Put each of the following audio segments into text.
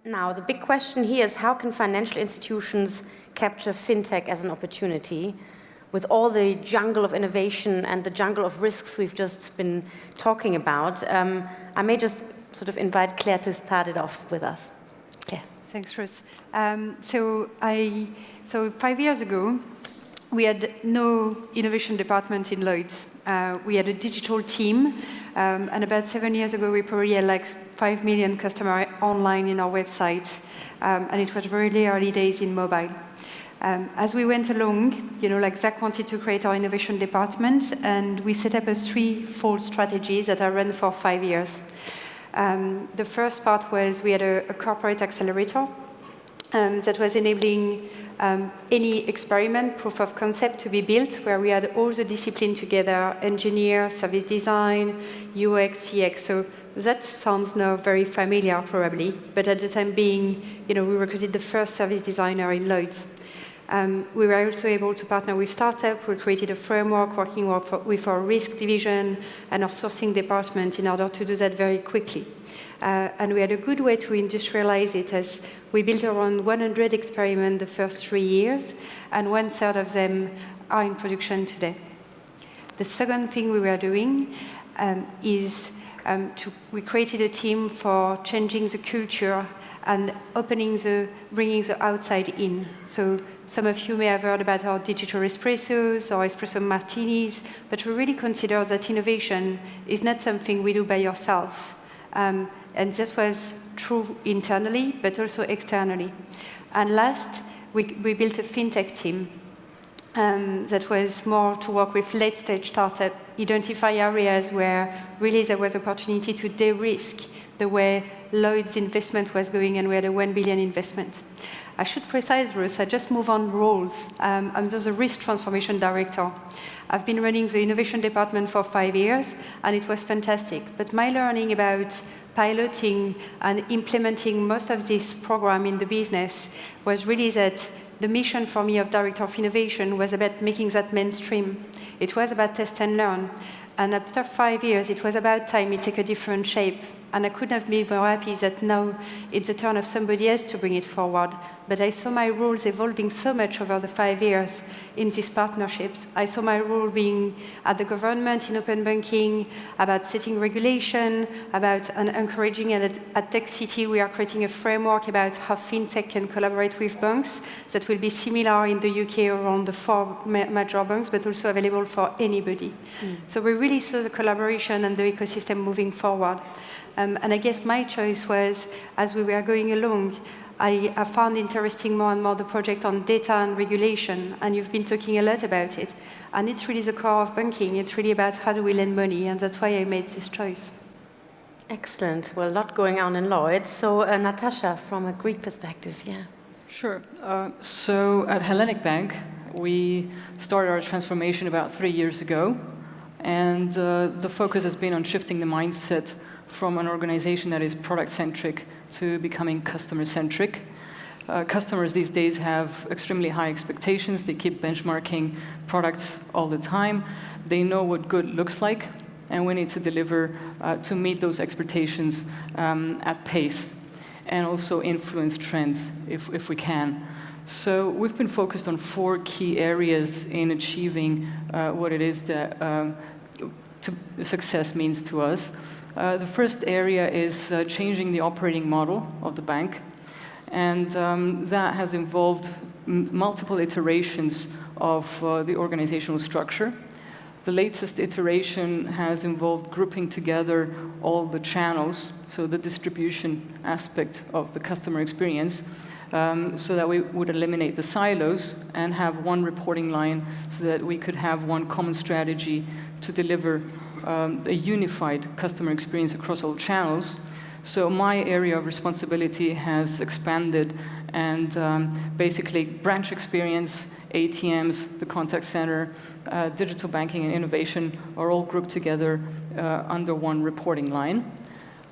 Now, the big question here is how can financial institutions capture FinTech as an opportunity with all the jungle of innovation and the jungle of risks we've just been talking about? I may just sort of invite Claire to start it off with us. Claire. Thanks, Ruth. So 5 years ago, we had no innovation department in Lloyds. We had a digital team, and about 7 years ago, we probably had like 5 million customers online in our website, and it was really early days in mobile. As we went along, like Zach wanted to create our innovation department, and we set up a threefold strategy that I ran for 5 years. The first part was we had a corporate accelerator that was enabling any experiment, proof of concept to be built, where we had all the discipline together, engineer, service design, UX, CX. So that sounds now very familiar, probably, but at the time being, we recruited the first service designer in Lloyds. We were also able to partner with startups. We created a framework working with our risk division and our sourcing department in order to do that very quickly. And we had a good way to industrialize it, as we built around 100 experiments the first 3 years, and 1/3 of them are in production today. The second thing we were doing is we created a team for changing the culture and bringing the outside in. So some of you may have heard about our digital espressos or espresso martinis, but we really consider that innovation is not something we do by yourself. And this was true internally, but also externally. And last, we built a FinTech team that was more to work with late-stage startups, identify areas where really there was opportunity to de-risk the way Lloyd's investment was going, and we had a 1 billion investment. I should precise, Ruth, I just move on roles. I'm the risk transformation director. I've been running the innovation department for 5 years, and it was fantastic. But my learning about piloting and implementing most of this program in the business was really that the mission for me of Director of Innovation was about making that mainstream. It was about test and learn. And after 5 years, it was about time it take a different shape. And I couldn't have been more happy that now it's the turn of somebody else to bring it forward. But I saw my roles evolving so much over the 5 years in these partnerships. I saw my role being at the government in open banking, about setting regulation, about encouraging at Tech City. We are creating a framework about how FinTech can collaborate with banks that will be similar in the UK around the 4 major banks, but also available for anybody. So we really saw the collaboration and the ecosystem moving forward. And I guess my choice was, as we were going along, I found interesting more and more the project on data and regulation, and you've been talking a lot about it. And it's really the core of banking. It's really about how do we lend money, and that's why I made this choice. Excellent. Well, a lot going on in Lloyds. So, Natasha, from a Greek perspective, yeah. Sure. So at Hellenic Bank, we started our transformation about 3 years ago, and the focus has been on shifting the mindset from an organization that is product-centric to becoming customer-centric. Customers these days have extremely high expectations. They keep benchmarking products all the time. They know what good looks like, and we need to deliver to meet those expectations at pace, and also influence trends if we can. So we've been focused on 4 key areas in achieving what it is that success means to us. The first area is changing the operating model of the bank, and that has involved multiple iterations of the organizational structure. The latest iteration has involved grouping together all the channels, so the distribution aspect of the customer experience, so that we would eliminate the silos and have one reporting line so that we could have one common strategy to deliver a unified customer experience across all channels. So my area of responsibility has expanded, and basically branch experience, ATMs, the contact center, digital banking and innovation are all grouped together under one reporting line.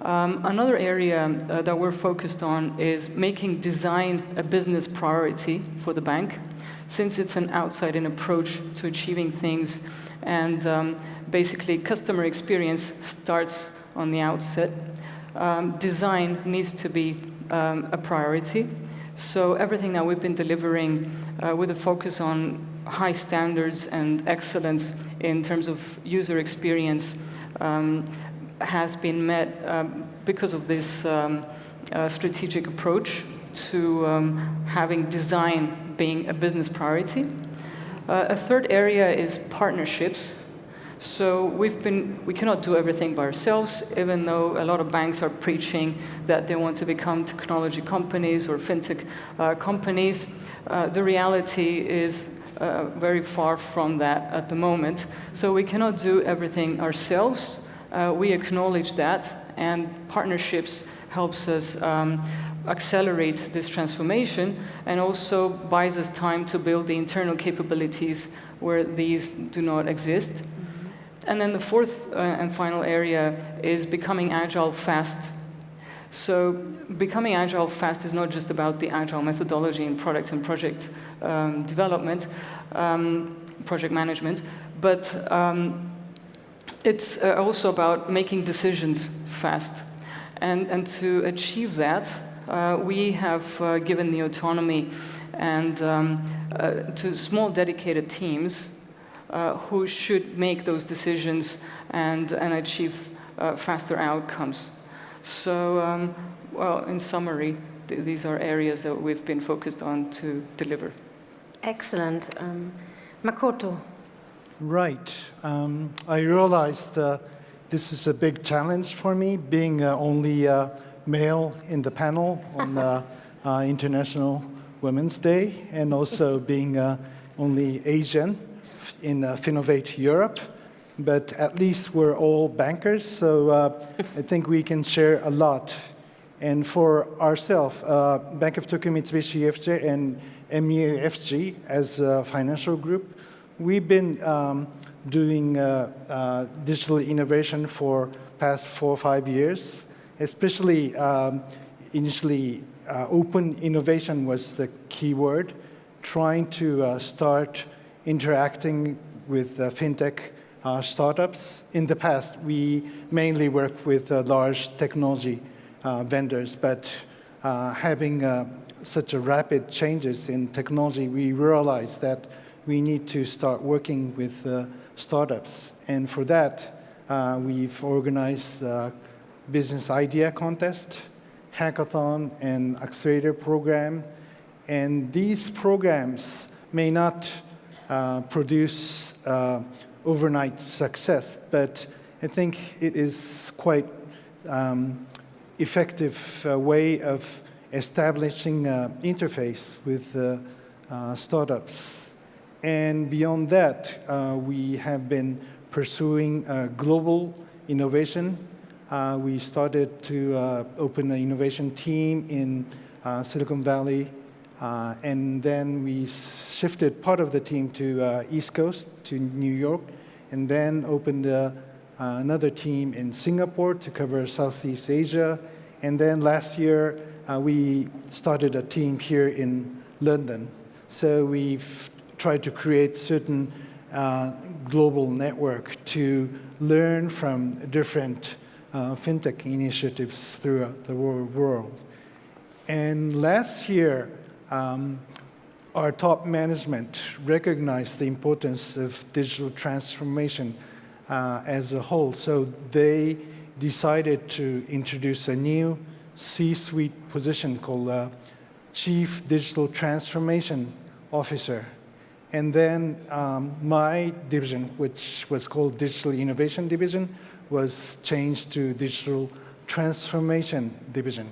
Another area that we're focused on is making design a business priority for the bank, since it's an outside-in approach to achieving things, and basically customer experience starts on the outset. Design needs to be a priority. So everything that we've been delivering with a focus on high standards and excellence in terms of user experience has been met because of this strategic approach to having design being a business priority. A third area is partnerships. So we cannot do everything by ourselves, even though a lot of banks are preaching that they want to become technology companies or fintech companies. The reality is very far from that at the moment. So we cannot do everything ourselves. We acknowledge that, and partnerships helps us accelerate this transformation and also buys us time to build the internal capabilities where these do not exist. And then the fourth and final area is becoming agile fast. So becoming agile fast is not just about the agile methodology in product and project development, project management, but it's also about making decisions fast. And to achieve that, we have given the autonomy and to small dedicated teams who should make those decisions and achieve faster outcomes. So, well, in summary, these are areas that we've been focused on to deliver. Excellent. Makoto. Right. I realized this is a big challenge for me, being only male in the panel on International Women's Day, and also being only Asian in FinovateEurope. But at least we're all bankers, so I think we can share a lot. And for ourselves, Bank of Tokyo-MITSUBISHI FJ and MUFG as a financial group, we've been doing digital innovation for past 4 or 5 years. Especially initially, open innovation was the key word, trying to start interacting with FinTech startups. In the past, we mainly worked with large technology vendors, but having such a rapid changes in technology, we realized that we need to start working with startups. And for that, we've organized business idea contest, hackathon, and accelerator program. And these programs may not produce overnight success, but I think it is quite effective way of establishing interface with startups. And beyond that, we have been pursuing global innovation. We started to open an innovation team in Silicon Valley, and then we shifted part of the team to East Coast, to New York, and then opened another team in Singapore to cover Southeast Asia. And then last year, we started a team here in London. So we've tried to create certain global network to learn from different FinTech initiatives throughout the world. And last year, our top management recognized the importance of digital transformation as a whole. So they decided to introduce a new C-suite position called Chief Digital Transformation Officer. And then my division, which was called Digital Innovation Division, was changed to Digital Transformation Division.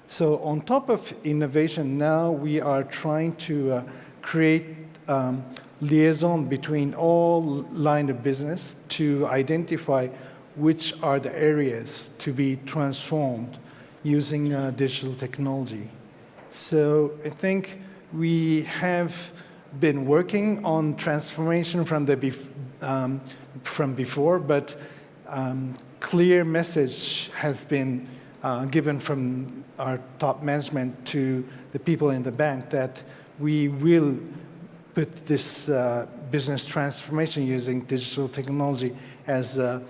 So on top of innovation, now we are trying to create liaison between all lines of business to identify which are the areas to be transformed using digital technology. So I think we have been working on transformation from before, but clear message has been given from our top management to the people in the bank that we will put this business transformation using digital technology as a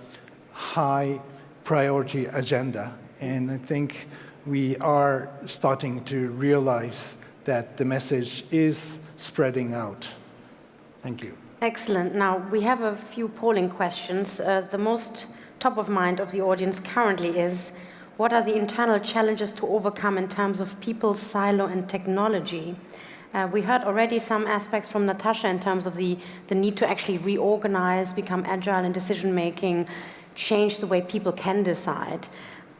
high priority agenda. And I think we are starting to realize that the message is spreading out. Thank you. Excellent. Now, we have a few polling questions. The most top of mind of the audience currently is, what are the internal challenges to overcome in terms of people, silo, and technology? We heard already some aspects from Natasha in terms of the need to actually reorganize, become agile in decision-making, change the way people can decide.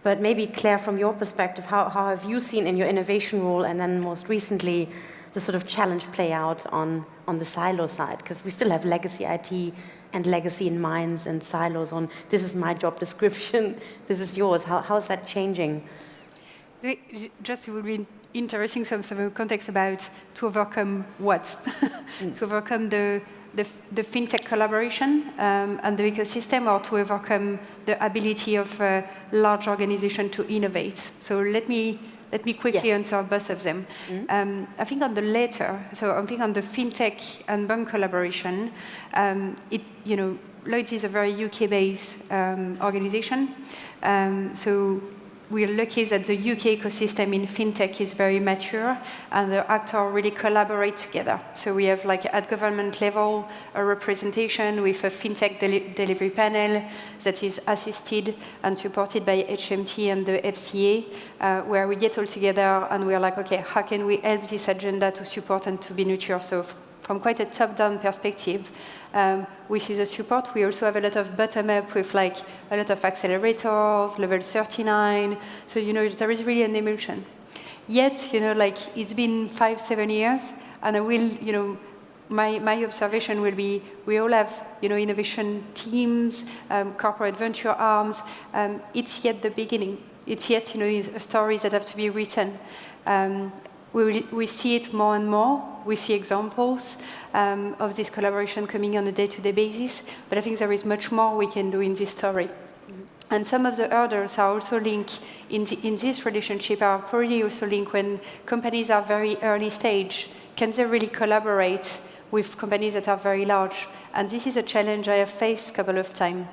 But maybe, Claire, from your perspective, how have you seen in your innovation role and then most recently the sort of challenge play out on the silo side? Because we still have legacy IT and legacy in minds and silos on, this is my job description, this is yours. How is that changing? Just it would be interesting some context about to overcome what? To overcome the FinTech collaboration and the ecosystem, or to overcome the ability of a large organization to innovate. So let me quickly answer both of them. I think on the latter, so I think on the FinTech and bank collaboration, Lloyds is a very UK-based organization. So we are lucky that the UK ecosystem in FinTech is very mature, and the actors really collaborate together. So we have, like, at government level, a representation with a FinTech delivery panel that is assisted and supported by HMT and the FCA, where we get all together and we are like, okay, how can we help this agenda to support and to be nurtured? So from quite a top-down perspective, we see the support. We also have a lot of bottom-up with, like, a lot of accelerators, level 39. So, there is really an emulsion. Yet, it's been 5-7 years, and I will, my observation will be, we all have, innovation teams, corporate venture arms. It's yet the beginning. It's yet, stories that have to be written. We see it more and more. We see examples of this collaboration coming on a day-to-day basis, but I think there is much more we can do in this story. And some of the hurdles are also linked in this relationship, are probably also linked when companies are very early stage. Can they really collaborate with companies that are very large? And this is a challenge I have faced a couple of times.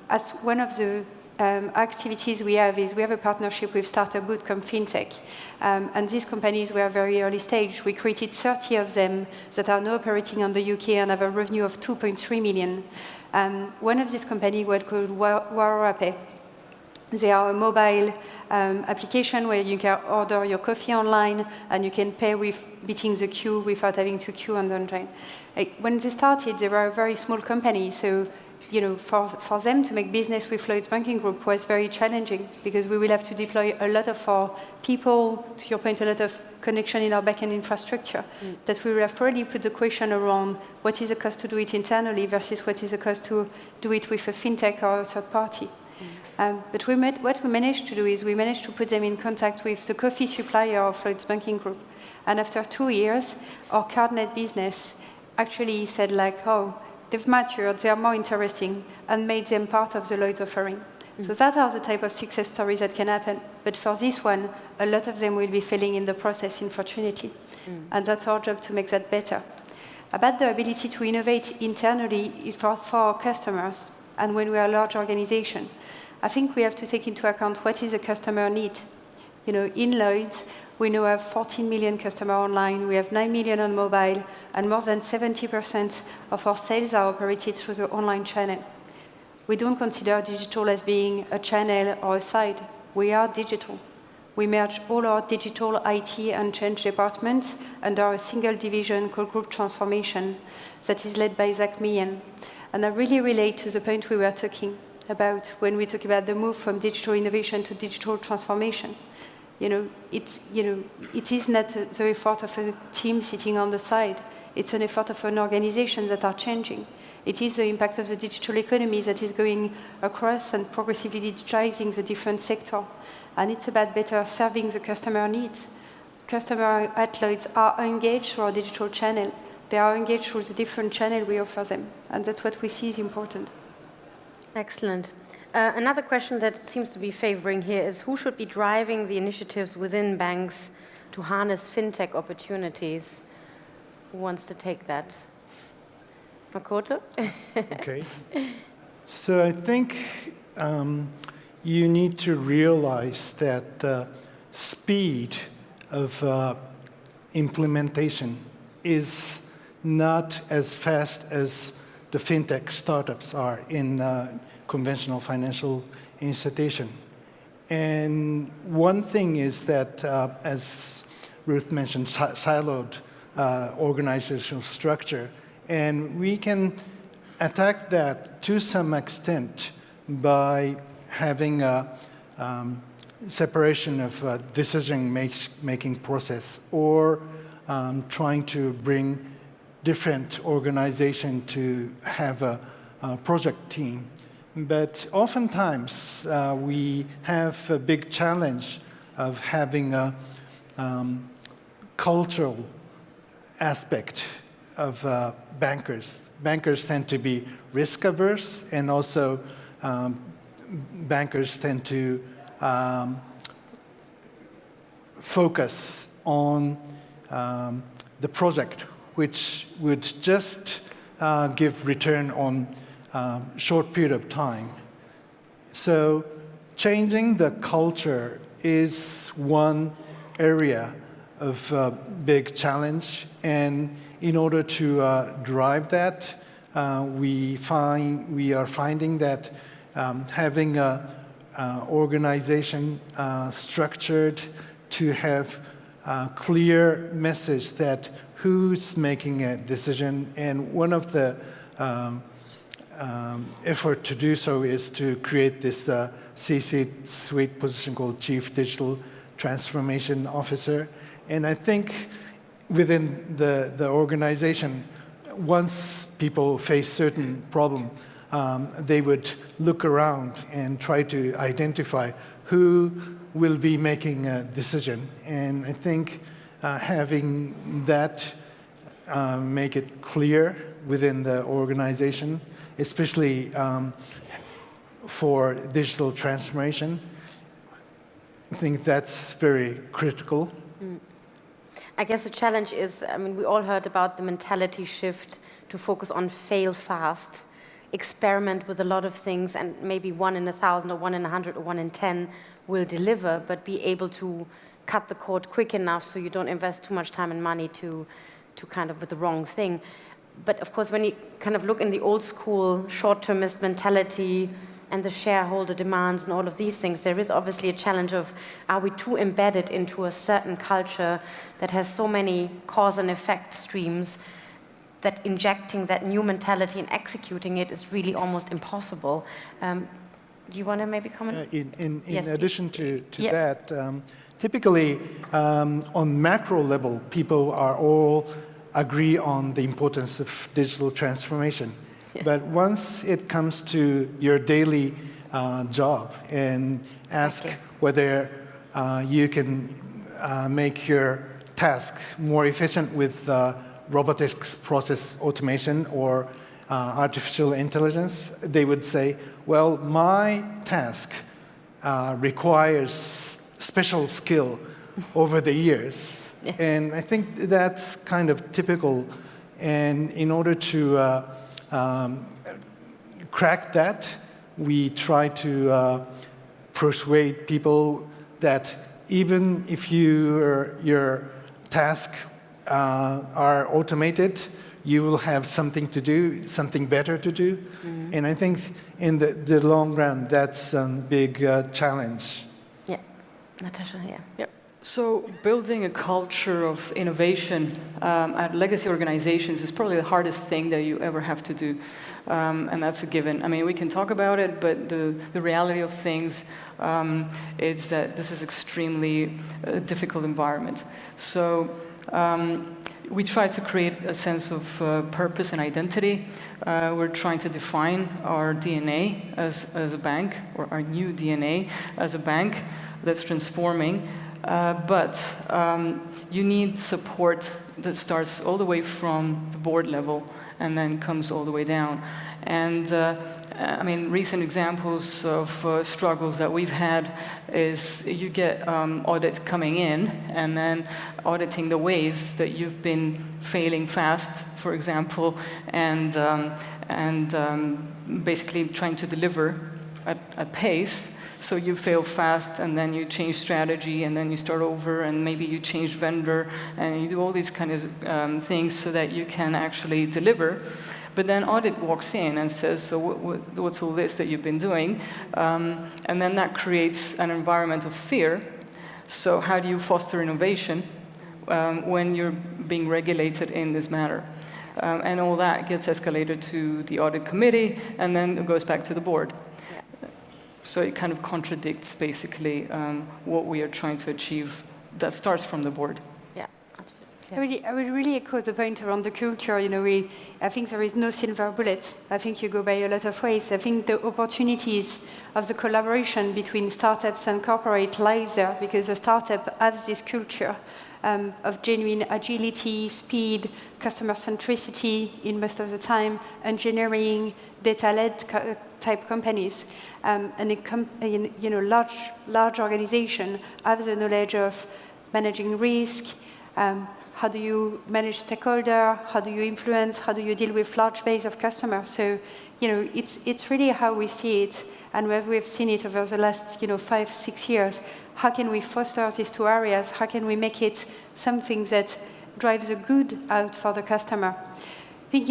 As one of the activities we have is we have a partnership with Startup Bootcamp FinTech. And these companies were very early stage. We created 30 of them that are now operating on the UK and have a revenue of 2.3 million. One of these companies was called Waroape. They are a mobile application where you can order your coffee online and you can pay with beating the queue without having to queue on the online. When they started, they were a very small company, so for them to make business with Lloyds Banking Group was very challenging, because we will have to deploy a lot of our people, to your point, a lot of connection in our backend infrastructure, that we will have probably put the question around what is the cost to do it internally versus what is the cost to do it with a FinTech or a third party. But what we managed to do is we managed to put them in contact with the coffee supplier of Lloyds Banking Group. And after 2 years, our CardNet business actually said, like, oh, they've matured, they are more interesting, and made them part of the Lloyds offering. So that are the type of success stories that can happen. But for this one, a lot of them will be failing in the process, unfortunately. And that's our job to make that better. About the ability to innovate internally for our customers, and when we are a large organization, I think we have to take into account what is the customer need. In Lloyds, we now have 14 million customers online, we have 9 million on mobile, and more than 70% of our sales are operated through the online channel. We don't consider digital as being a channel or a side. We are digital. We merge all our digital, IT, and change departments under a single division called Group Transformation that is led by Zach Meehan. And I really relate to the point we were talking about when we talk about the move from digital innovation to digital transformation. It is not the effort of a team sitting on the side. It's an effort of an organization that are changing. It is the impact of the digital economy that is going across and progressively digitizing the different sectors. And it's about better serving the customer needs. Customers at Lloyds are engaged through our digital channel. They are engaged through the different channels we offer them. And that's what we see is important. Excellent. Another question that seems to be favoring here is who should be driving the initiatives within banks to harness FinTech opportunities? Who wants to take that? Makoto? Okay. So I think, you need to realize that speed of implementation is not as fast as the fintech startups are in conventional financial institution. And one thing is that, as Ruth mentioned, siloed organizational structure. And we can attack that to some extent by having a separation of decision-making process, or trying to bring different organization to have a project team. But oftentimes, we have a big challenge of having a cultural aspect of bankers. Bankers tend to be risk-averse, and also bankers tend to focus on the project, which would just give return on short period of time. So changing the culture is one area of big challenge, and in order to drive that, we are finding that having an organization structured to have a clear message that who's making a decision, and one of the effort to do so is to create this C-suite position called Chief Digital Transformation Officer. And I think within the organization, once people face certain problem, they would look around and try to identify who will be making a decision. And I think having that make it clear within the organization, especially for digital transformation, I think that's very critical. I guess the challenge is, I mean, we all heard about the mentality shift to focus on fail fast, experiment with a lot of things, and maybe 1 in 1,000 or 1 in 100 or 1 in 10 will deliver, but be able to cut the cord quick enough so you don't invest too much time and money to kind of with the wrong thing. But of course, when you kind of look in the old school short-termist mentality and the shareholder demands and all of these things, there is obviously a challenge of, are we too embedded into a certain culture that has so many cause and effect streams that injecting that new mentality and executing it is really almost impossible. Do you want to maybe comment? In Yes, addition to that, typically on macro level, people are all agree on the importance of digital transformation. Yes. But once it comes to your daily job and ask whether you can make your task more efficient with robotics process automation or artificial intelligence, they would say, well, my task requires special skill over the years. Yeah. And I think that's kind of typical. And in order to crack that, we try to persuade people that even if your tasks are automated, you will have something to do, something better to do. Mm-hmm. And I think in the long run, that's a big challenge. Yeah, Natasha, yeah. Yep. So building a culture of innovation at legacy organizations is probably the hardest thing that you ever have to do, and that's a given. I mean, we can talk about it, but the reality of things is that this is extremely difficult environment. So we try to create a sense of purpose and identity. We're trying to define our DNA as a bank, or our new DNA as a bank that's transforming. But you need support that starts all the way from the board level and then comes all the way down. And I mean, recent examples of struggles that we've had is you get audit coming in and then auditing the ways that you've been failing fast, for example, and basically trying to deliver at pace. So you fail fast, and then you change strategy, and then you start over, and maybe you change vendor, and you do all these kind of things so that you can actually deliver. But then audit walks in and says, so what's all this that you've been doing? And then that creates an environment of fear. So how do you foster innovation when you're being regulated in this manner? And all that gets escalated to the audit committee, and then it goes back to the board. So it kind of contradicts, basically, what we are trying to achieve that starts from the board. Yeah, absolutely. I would really echo the point around the culture. You know, I think there is no silver bullet. I think you go by a lot of ways. I think the opportunities of the collaboration between startups and corporate lies there, because a startup has this culture of genuine agility, speed, customer centricity in most of the time, engineering, data-led type companies. Large organization have the knowledge of managing risk, how do you manage stakeholder, how do you influence, how do you deal with large base of customers. So, it's really how we see it, and we've seen it over the last 5-6 years. How can we foster these two areas? How can we make it something that drives the good out for the customer? I think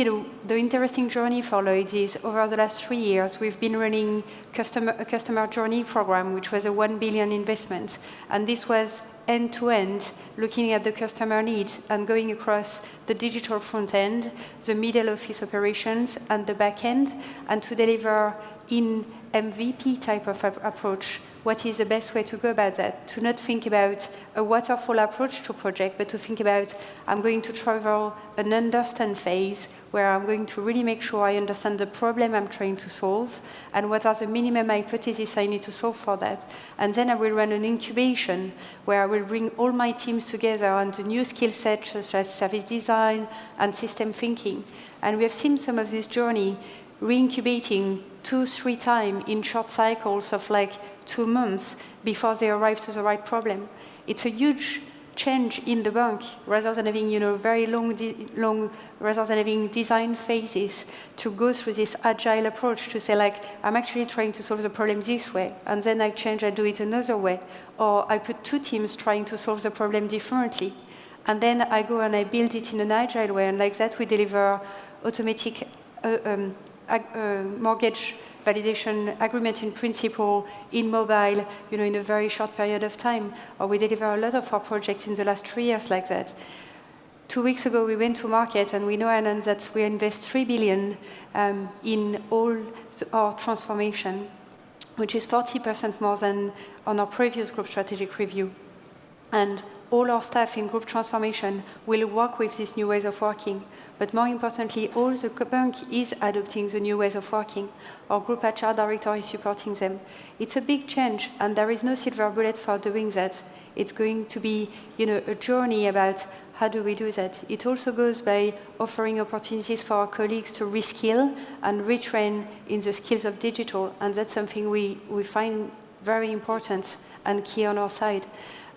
the interesting journey for Lloyds is over the last 3 years, we've been running a customer journey program, which was a 1 billion investment. And this was end-to-end, looking at the customer needs and going across the digital front end, the middle office operations, and the back end, and to deliver in MVP type of approach. What is the best way to go about that? To not think about a waterfall approach to project, but to think about, I'm going to travel an understand phase where I'm going to really make sure I understand the problem I'm trying to solve and what are the minimum hypotheses I need to solve for that. And then I will run an incubation where I will bring all my teams together on the new skill sets such as service design and system thinking. And we have seen some of this journey re-incubating 2-3 times in short cycles of like 2 months before they arrive to the right problem. It's a huge change in the bank, rather than having very long, rather than having design phases, to go through this agile approach to say like, I'm actually trying to solve the problem this way, and then I do it another way, or I put 2 teams trying to solve the problem differently, and then I go and I build it in an agile way, and like that we deliver automatic mortgage validation agreement in principle in mobile, in a very short period of time. Or we deliver a lot of our projects in the last 3 years like that. 2 weeks ago, we went to market, and we now announced that we invest 3 billion in all our transformation, which is 40% more than on our previous group strategic review. And all our staff in group transformation will work with these new ways of working. But more importantly, all the bank is adopting the new ways of working. Our group HR director is supporting them. It's a big change, and there is no silver bullet for doing that. It's going to be, a journey about how do we do that. It also goes by offering opportunities for our colleagues to reskill and retrain in the skills of digital, and that's something we find very important and key on our side.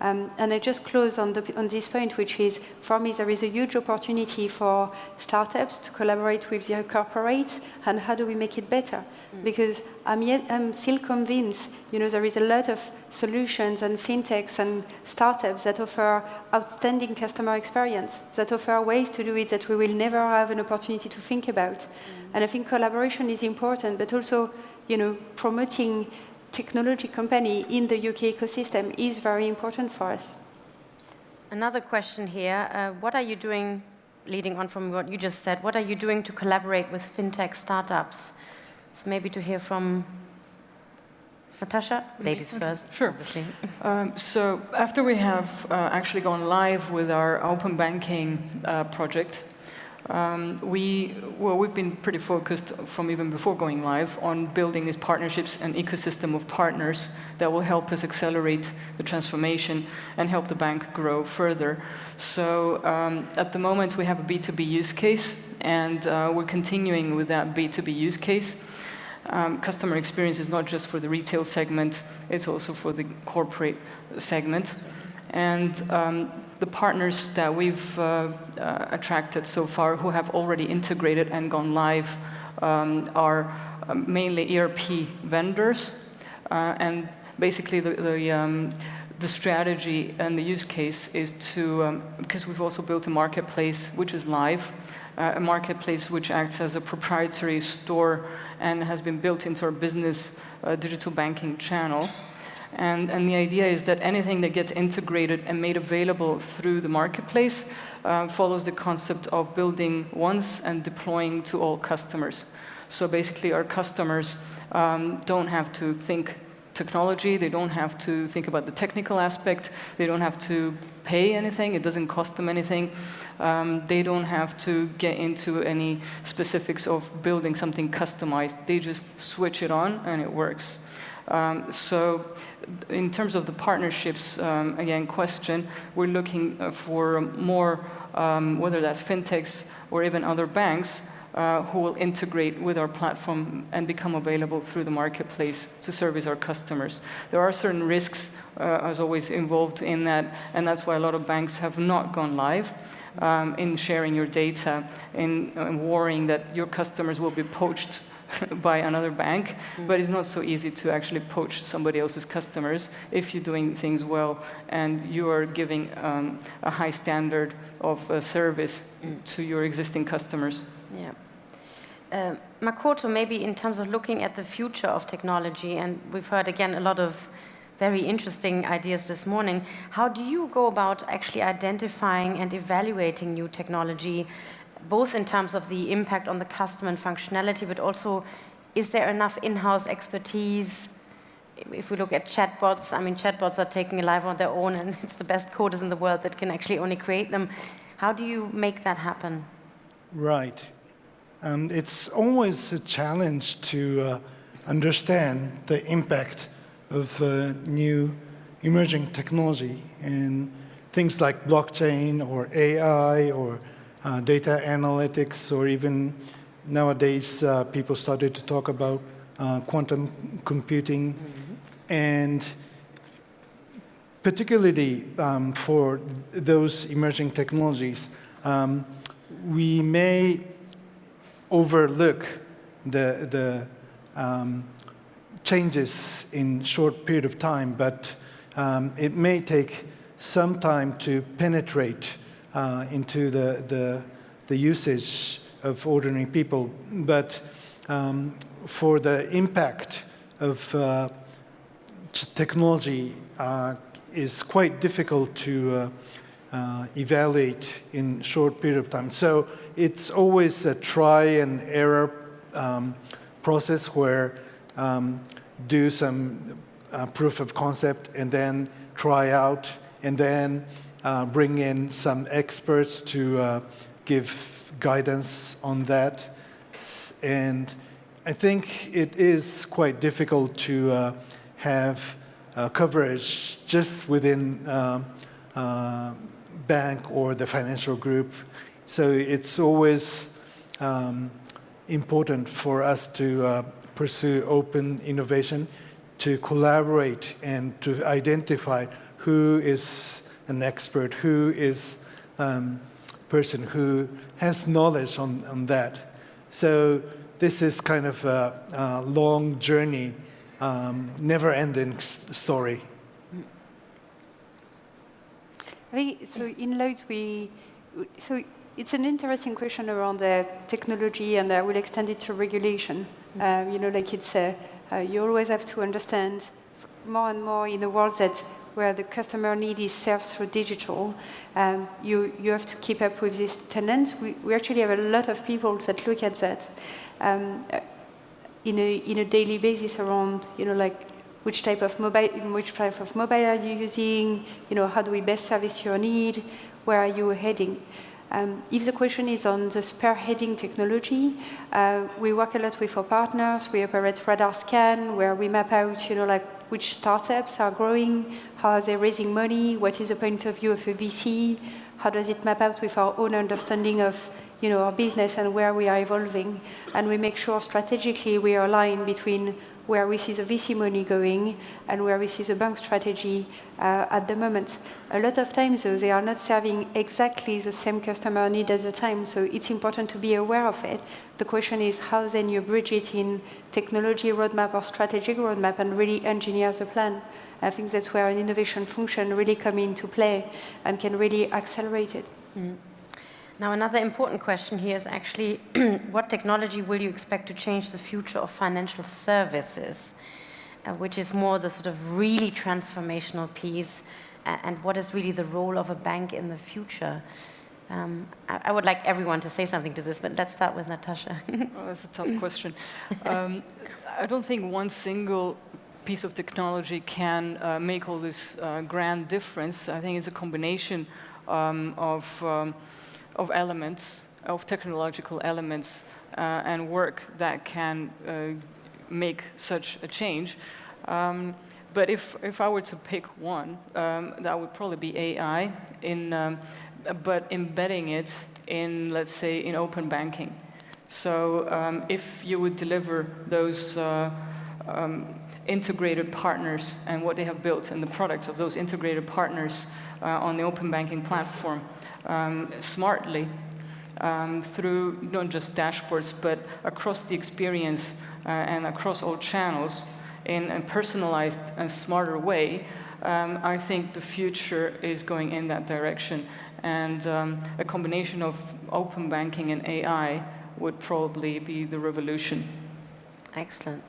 And I just close on this point, which is, for me, there is a huge opportunity for startups to collaborate with their corporates, and how do we make it better? Because I'm still convinced, there is a lot of solutions and fintechs and startups that offer outstanding customer experience, that offer ways to do it that we will never have an opportunity to think about. And I think collaboration is important, but also, promoting technology company in the UK ecosystem is very important for us. Another question here. What are you doing, leading on from what you just said, what are you doing to collaborate with fintech startups? So maybe to hear from Natasha. Ladies first, sure. Obviously. So after we have actually gone live with our open banking project, we've been pretty focused from even before going live on building these partnerships and ecosystem of partners that will help us accelerate the transformation and help the bank grow further. So at the moment we have a B2B use case, and we're continuing with that B2B use case. Customer experience is not just for the retail segment, it's also for the corporate segment. And the partners that we've attracted so far who have already integrated and gone live are mainly ERP vendors, and Basically, the strategy and the use case is to, because we've also built a marketplace which is live, a marketplace which acts as a proprietary store and has been built into our business digital banking channel. And the idea is that anything that gets integrated and made available through the marketplace follows the concept of building once and deploying to all customers. So basically, our customers don't have to think technology, they don't have to think about the technical aspect, they don't have to pay anything, it doesn't cost them anything. They don't have to get into any specifics of building something customized. They just switch it on and it works. So in terms of the partnerships, again, question, we're looking for more, whether that's fintechs or even other banks, who will integrate with our platform and become available through the marketplace to service our customers. There are certain risks, as always, involved in that, and that's why a lot of banks have not gone live in sharing your data, in worrying that your customers will be poached by another bank, but it's not so easy to actually poach somebody else's customers if you're doing things well and you are giving a high standard of service to your existing customers. Yeah. Makoto, maybe in terms of looking at the future of technology, and we've heard again a lot of very interesting ideas this morning, how do you go about actually identifying and evaluating new technology, both in terms of the impact on the customer and functionality, but also is there enough in-house expertise? If we look at chatbots, I mean, chatbots are taking a life on their own, and it's the best coders in the world that can actually only create them. How do you make that happen? Right. It's always a challenge to understand the impact of new emerging technology, and things like blockchain or AI or data analytics, or even nowadays people started to talk about quantum computing. And particularly for those emerging technologies, we may overlook the changes in short period of time, but it may take some time to penetrate into the usage of ordinary people. But for the impact of technology is quite difficult to evaluate in short period of time. So it's always a try and error process where do some proof of concept and then try out and then bring in some experts to give guidance on that. And I think it is quite difficult to have coverage just within bank or the financial group. So it's always important for us to pursue open innovation, to collaborate and to identify who is an expert, who is a person who has knowledge on that. So this is kind of a long journey, never-ending story. So in Lloyds, so it's an interesting question around the technology, and I will extend it to regulation. Like it's you always have to understand more and more in a world where the customer need is served through digital. You have to keep up with this tenant. We actually have a lot of people that look at that in a daily basis around, like which type of mobile are you using? How do we best service your need? Where are you heading? If the question is on the spearheading technology, we work a lot with our partners. We operate radar scan, where we map out, like which startups are growing, how are they raising money, what is the point of view of a VC, how does it map out with our own understanding of our business and where we are evolving. And we make sure strategically we are aligned between where we see the VC money going and where we see the bank strategy at the moment. A lot of times, though, they are not serving exactly the same customer need at the time, so it's important to be aware of it. The question is how then you bridge it in technology roadmap or strategic roadmap and really engineer the plan. I think that's where an innovation function really come into play and can really accelerate it. Mm. Now, another important question here is actually, what technology will you expect to change the future of financial services, which is more the sort of really transformational piece, and what is really the role of a bank in the future? I would like everyone to say something to this, but let's start with Natasha. Well, that's a tough question. I don't think one single piece of technology can make all this grand difference. I think it's a combination of elements, of technological elements and work that can make such a change. But if I were to pick one, that would probably be AI, but embedding it in, let's say, in open banking. So if you would deliver those integrated partners and what they have built and the products of those integrated partners on the open banking platform, smartly through not just dashboards, but across the experience and across all channels in a personalized and smarter way, I think the future is going in that direction. And a combination of open banking and AI would probably be the revolution. Excellent.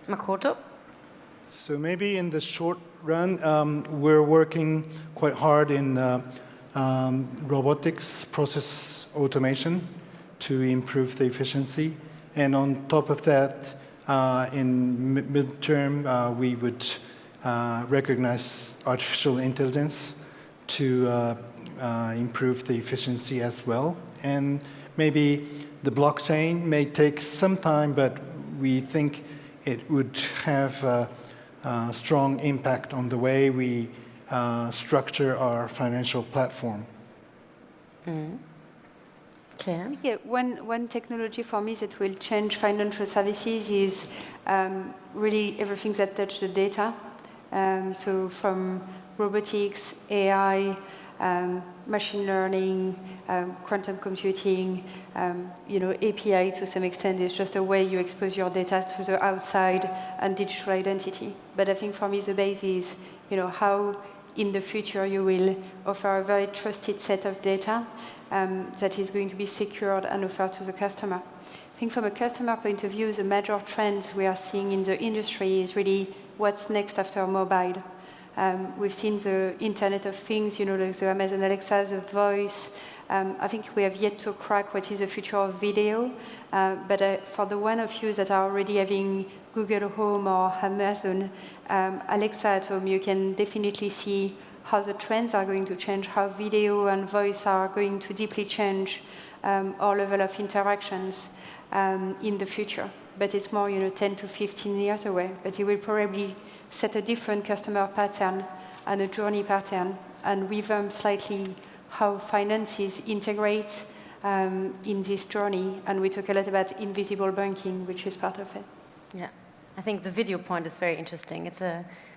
Makoto? So maybe in the short run, we're working quite hard in robotics, process automation to improve the efficiency. And on top of that, in midterm, we would recognize artificial intelligence to improve the efficiency as well. And maybe the blockchain may take some time, but we think it would have a strong impact on the way we structure our financial platform. Mm. Okay. Yeah, one technology for me that will change financial services is really everything that touches the data. So from robotics, AI, machine learning, quantum computing, API to some extent is just a way you expose your data to the outside and digital identity. But I think for me the base is, how in the future you will offer a very trusted set of data that is going to be secured and offered to the customer. I think from a customer point of view, the major trends we are seeing in the industry is really what's next after mobile. We've seen the Internet of Things, like the Amazon Alexa, the voice. I think we have yet to crack what is the future of video. But for the one of you that are already having Google Home or Amazon Alexa at home, you can definitely see how the trends are going to change, how video and voice are going to deeply change our level of interactions in the future. But it's more, 10 to 15 years away. But it will probably set a different customer pattern and a journey pattern and revamp slightly how finances integrate in this journey. And we talk a lot about invisible banking, which is part of it. Yeah, I think the video point is very interesting.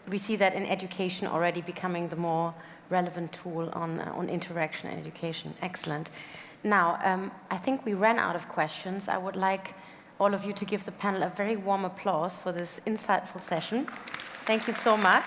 We see that in education already becoming the more relevant tool on interaction and education. Excellent. Now, I think we ran out of questions. I would like all of you to give the panel a very warm applause for this insightful session. Thank you so much.